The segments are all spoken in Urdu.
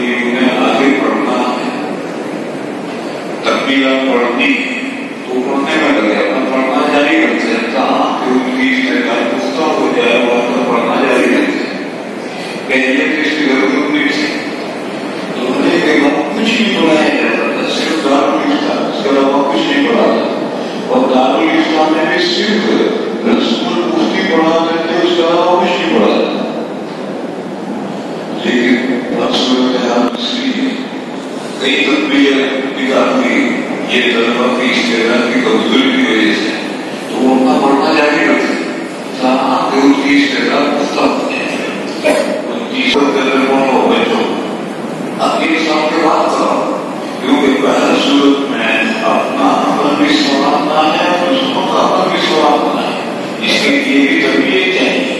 کہ انہیں آگے پڑھنا ہے، تکمیلات پڑھنی تو پڑھنے میں لگے، اپنا پڑھنا جاری رکھتے ہیں، کہاں کہ ان کی استعداد پختہ ہو جائے وہ اپنا پڑھنا جاری رکھتے ہیں۔ پہلے تو اس کی ضرورت نہیں تھی، تو انہوں نے کہ کچھ نہیں پڑھایا جاتا تھا، صرف دارالاسلام، اس کے علاوہ کچھ نہیں پڑھاتا، اور دارالاسلام میں بھی صرف رسم المفتی پڑھاتے تھے، اس کے علاوہ کچھ نہیں پڑھاتا۔ لیکن اب صورتحال اس لیے کئی تدبیریں نکالتی یہ طلبا کی استعداد کی کمزوری کی وجہ سے، تو وہ اپنا پڑھنا جاری رکھتے تاکہ ان کی استعداد پختہ ہو جائے، ان کی ہو بچوں اب یہ سب کے بات کرو، کیونکہ پہلے صورت میں اپنا عمل بھی سنبھالنا ہے، دوسروں کا عمل بھی سنبھالنا ہے، اس کے لیے بھی تربیت چاہیے۔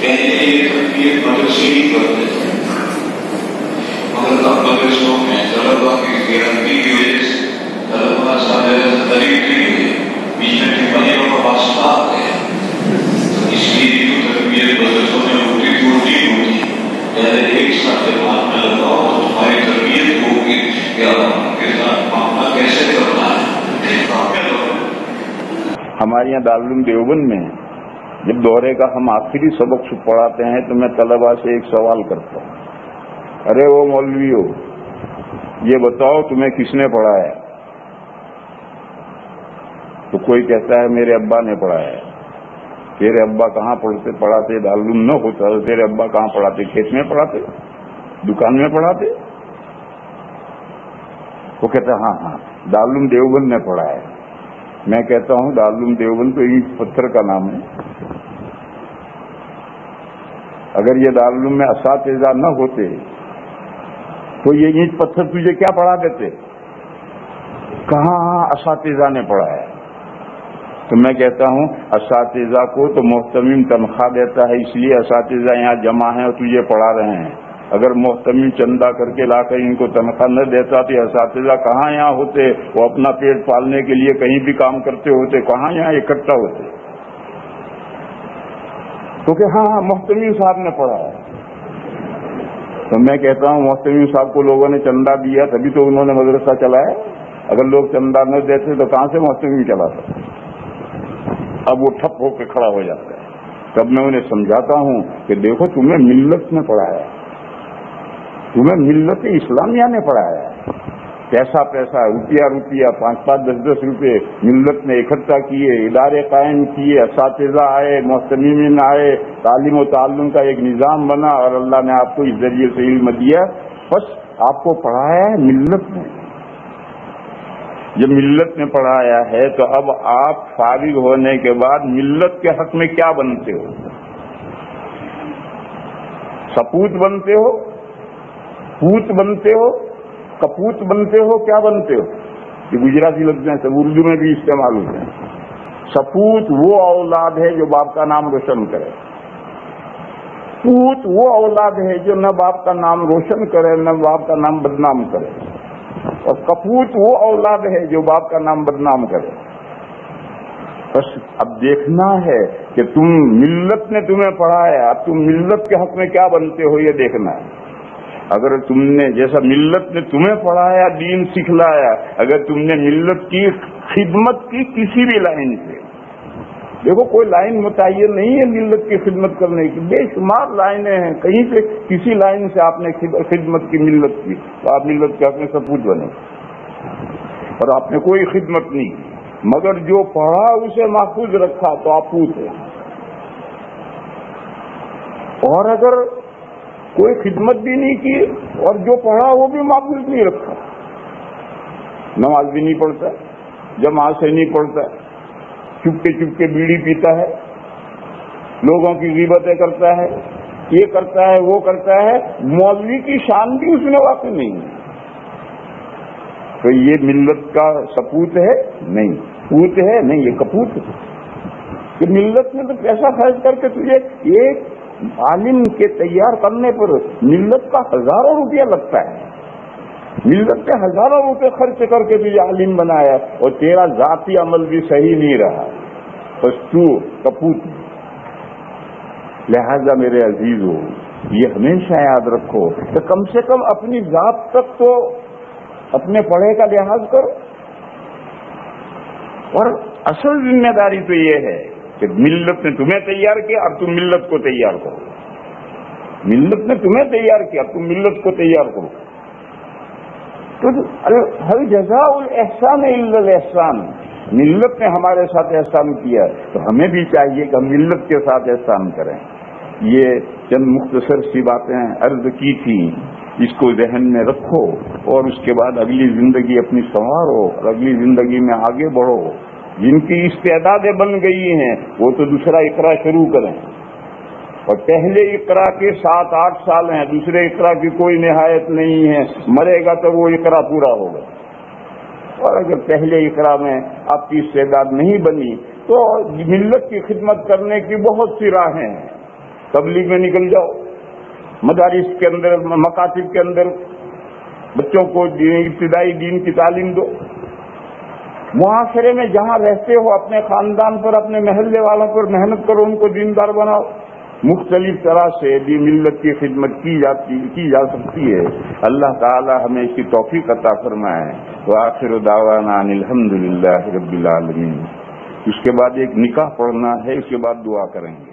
پہلے یہ تربیت مدرسے ہی کرتے تھے، مگر اب مدرسوں میں طلبا کی گارنٹی کی وجہ سے طلبا سارے قریب نہیں ہوئے، بیچ میں ٹپنیوں کا واسطہ آ گیا، تو اس لیے جو تربیت مدرسوں میں ہوتی تھی وہ نہیں ہوتی۔ پہلے ایک ساتھ جماعت میں لگاؤ تو تمہاری تربیت ہوگی کہ ان کے ساتھ معاملہ کیسے کرنا ہے، کامل ہو۔ ہمارے یہاں دارالعلوم دیوبند میں جب دورے کا ہم آخری سبق پڑھاتے ہیں تو میں طلبا سے ایک سوال کرتا ہوں، ارے وہ مولویو یہ بتاؤ تمہیں کس نے پڑھایا؟ تو کوئی کہتا ہے میرے ابا نے پڑھایا۔ تیرے ابا کہاں پڑھاتے؟ دارالعلوم نہ ہوتا تو تیرے ابا کہاں پڑھاتے؟ کھیت میں پڑھاتے؟ دکان میں پڑھاتے؟ وہ کہتا ہے ہاں دارالعلوم دیوبند نے پڑھایا۔ میں کہتا ہوں دارالعلوم دیوبند تو اینٹ پتھر کا نام ہے، اگر یہ دارالعلوم میں اساتذہ نہ ہوتے تو یہ اینٹ پتھر تجھے کیا پڑھا دیتے؟ کہاں اساتذہ نے پڑھایا؟ تو میں کہتا ہوں اساتذہ کو تو محتمم تنخواہ دیتا ہے، اس لیے اساتذہ یہاں جمع ہیں اور تجھے پڑھا رہے ہیں۔ اگر محتمم چندہ کر کے لا کر ان کو تنخواہ نہ دیتا تو اساتذہ کہاں یہاں ہوتے؟ وہ اپنا پیٹ پالنے کے لیے کہیں بھی کام کرتے ہوتے، کہاں یہاں اکٹھا ہوتے؟ تو کہ ہاں محتمم صاحب نے پڑھایا۔ تو میں کہتا ہوں محتمم صاحب کو لوگوں نے چندہ دیا تبھی تو انہوں نے مدرسہ چلایا، اگر لوگ چندہ نہ دیتے تو کہاں سے محتمم چلاتا؟ اب وہ ٹھپ ہو کے کھڑا ہو جاتا ہے۔ تب میں انہیں سمجھاتا ہوں کہ دیکھو تمہیں ملت نے پڑھایا، تمہیں ملت اسلامیہ نے پڑھایا، پیسہ روپیہ 5-5 10 روپے ملت نے اکٹھا کیے، ادارے قائم کیے، اساتذہ آئے، محتمین آئے، تعلیم و تعلم کا ایک نظام بنا اور اللہ نے آپ کو اس ذریعے سے علم دیا، بس آپ کو پڑھایا ہے ملت نے۔ جب ملت نے پڑھایا ہے تو اب آپ فارغ ہونے کے بعد ملت کے حق میں کیا بنتے ہو؟ سپوت بنتے ہو، پوت بنتے ہو، کپوت بنتے ہو، کیا بنتے ہو؟ یہ گجراتی لفظ ہیں، سب اردو میں بھی استعمال ہوتے ہیں۔ سپوت وہ اولاد ہے جو باپ کا نام روشن کرے، پوت وہ اولاد ہے جو نہ باپ کا نام روشن کرے نہ باپ کا نام بدنام کرے، اور کپوت وہ اولاد ہے جو باپ کا نام بدنام کرے۔ بس اب دیکھنا ہے کہ تم ملت نے تمہیں پڑھایا، اب تم ملت کے حق میں کیا بنتے ہو یہ دیکھنا ہے۔ اگر تم نے جیسا ملت نے تمہیں پڑھایا، دین سکھلایا، اگر تم نے ملت کی خدمت کی کسی بھی لائن سے، دیکھو کوئی لائن متعین نہیں ہے ملت کی خدمت کرنے کی، بے شمار لائنیں ہیں، کہیں سے کسی لائن سے آپ نے خدمت کی ملت کی تو آپ ملت کے اپنے سپوت بنے، اور آپ نے کوئی خدمت نہیں کی، مگر جو پڑھا اسے محفوظ رکھا تو آپ پوت ہیں۔ اور اگر کوئی خدمت بھی نہیں کی اور جو پڑھا وہ بھی محفوظ نہیں رکھا، نماز بھی نہیں پڑھتا، جماعت سے نہیں پڑھتا، چپ کے بیڑی پیتا ہے، لوگوں کی غیبتیں کرتا ہے، یہ کرتا ہے وہ کرتا ہے، مولوی کی شان بھی اس میں واقع نہیں ہے، تو یہ ملت کا سپوت ہے نہیں، پوت ہے نہیں، یہ کپوت ہے۔ کہ ملت نے تو پیسہ خرچ کر کے تجھے ایک عالم کے تیار کرنے پر ملت کا ہزاروں روپیہ لگتا ہے، ملت نے ہزاروں روپے خرچ کر کے تجھے عالم بنایا اور تیرا ذاتی عمل بھی صحیح نہیں رہا، بس تو کپوت۔ لہذا میرے عزیزو، یہ ہمیشہ یاد رکھو کہ کم سے کم اپنی ذات تک تو اپنے پڑھے کا لحاظ کرو. اور اصل ذمہ داری تو یہ ہے کہ ملت نے تمہیں تیار کیا، اب تم ملت کو تیار کرو. ملت نے تمہیں تیار کیا، اب تم ملت کو تیار کرو. تو هل جزاء الاحسان الا الاحسان. ملت نے ہمارے ساتھ احسان کیا تو ہمیں بھی چاہیے کہ ہم ملت کے ساتھ احسان کریں. یہ چند مختصر سی باتیں عرض کی تھی، اس کو ذہن میں رکھو اور اس کے بعد اگلی زندگی اپنی سنوارو اور اگلی زندگی میں آگے بڑھو. جن کی استعدادیں بن گئی ہیں وہ تو دوسرا اقرا شروع کریں. اور پہلے اقرا کے 7-8 سال ہیں، دوسرے اقرا کی کوئی نہایت نہیں ہے. مرے گا تو وہ اقرا پورا ہوگا. اور اگر پہلے اقرا میں آپ کی استعداد نہیں بنی تو ملت کی خدمت کرنے کی بہت سی راہیں ہیں. تبلیغ میں نکل جاؤ، مدارس کے اندر، مکاتب کے اندر بچوں کو ابتدائی دین کی تعلیم دو. معاشرے میں جہاں رہتے ہو اپنے خاندان پر، اپنے محلے والوں پر محنت کرو، ان کو دیندار بناؤ. مختلف طرح سے بھی ملت کی خدمت کی جا سکتی ہے. اللہ تعالی ہمیں اس کی توفیق عطا فرمائے. وآخر دعوانا ان الحمد للہ رب العالمین. اس کے بعد ایک نکاح پڑھنا ہے، اس کے بعد دعا کریں گے.